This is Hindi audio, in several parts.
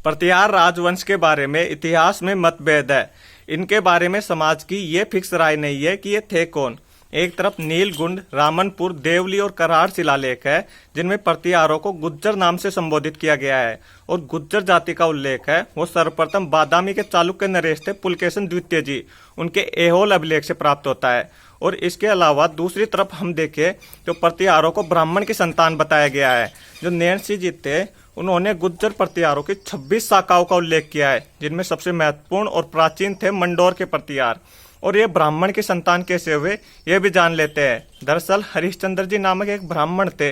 प्रतिहार राजवंश के बारे में इतिहास में मतभेद है। इनके बारे में समाज की ये फिक्स राय नहीं है कि ये थे कौन। एक तरफ नीलगुंड, रामनपुर, देवली और कराड़ शिलालेख है जिनमें प्रतिहारों को गुज्जर नाम से संबोधित किया गया है और गुज्जर जाति का उल्लेख है वो सर्वप्रथम बादामी के चालुक्य नरेश थे पुलकेशन द्वितीय जी, उनके ऐहोल अभिलेख से प्राप्त होता है। और इसके अलावा दूसरी तरफ हम देखें तो प्रतिहारों को ब्राह्मण की संतान बताया गया है। जो नैन सिंह जी थे उन्होंने गुज्जर प्रतिहारों की 26 शाखाओं का उल्लेख किया है जिनमें सबसे महत्वपूर्ण और प्राचीन थे मंडोर के प्रतिहार। और ये ब्राह्मण की संतान कैसे हुए ये भी जान लेते हैं। दरअसल हरिश्चंद्र जी नामक एक ब्राह्मण थे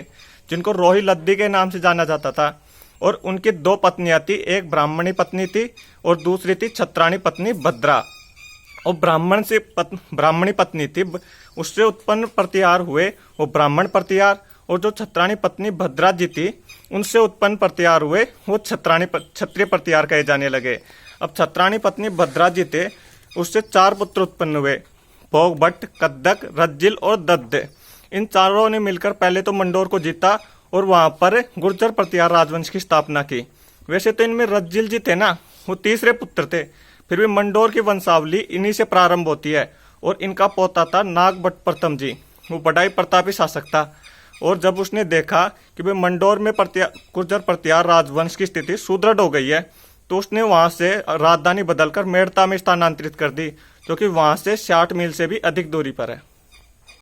जिनको रोही लद्दी के नाम से जाना जाता था और उनकी 2 पत्नियां थी, एक ब्राह्मणी पत्नी थी और दूसरी थी छत्राणी पत्नी भद्रा। और ब्राह्मणी पत्नी थी उससे उत्पन्न प्रतिहार हुए वो ब्राह्मण प्रतिहार, और जो छत्राणी पत्नी भद्रा जी थी उनसे उत्पन्न प्रतिहार हुए वो क्षत्रिय प्रतिहार कहे जाने लगे। अब छत्राणी पत्नी भद्रा जी थे उससे 4 पुत्र उत्पन्न हुए, भोगभट्ट, कद्दक, रज्जिल और दद्द। इन चारों ने मिलकर पहले तो मंडोर को जीता और वहां पर गुर्जर प्रतिहार राजवंश की स्थापना की। वैसे तो इनमें रज्जिल जी थे ना वो तीसरे पुत्र थे, फिर भी मंडोर की वंशावली इन्हीं से प्रारंभ होती है और इनका पोता था नागभट्ट प्रथम जी, वो बड़ाई प्रतापी शासक था। और जब उसने देखा कि भाई मंडोर में गुर्जर प्रतिहार राजवंश की स्थिति सुदृढ़ हो गई है तो उसने वहां से राजधानी बदलकर मेड़ता में स्थानांतरित कर दी, जो कि वहां से 60 मील से भी अधिक दूरी पर है।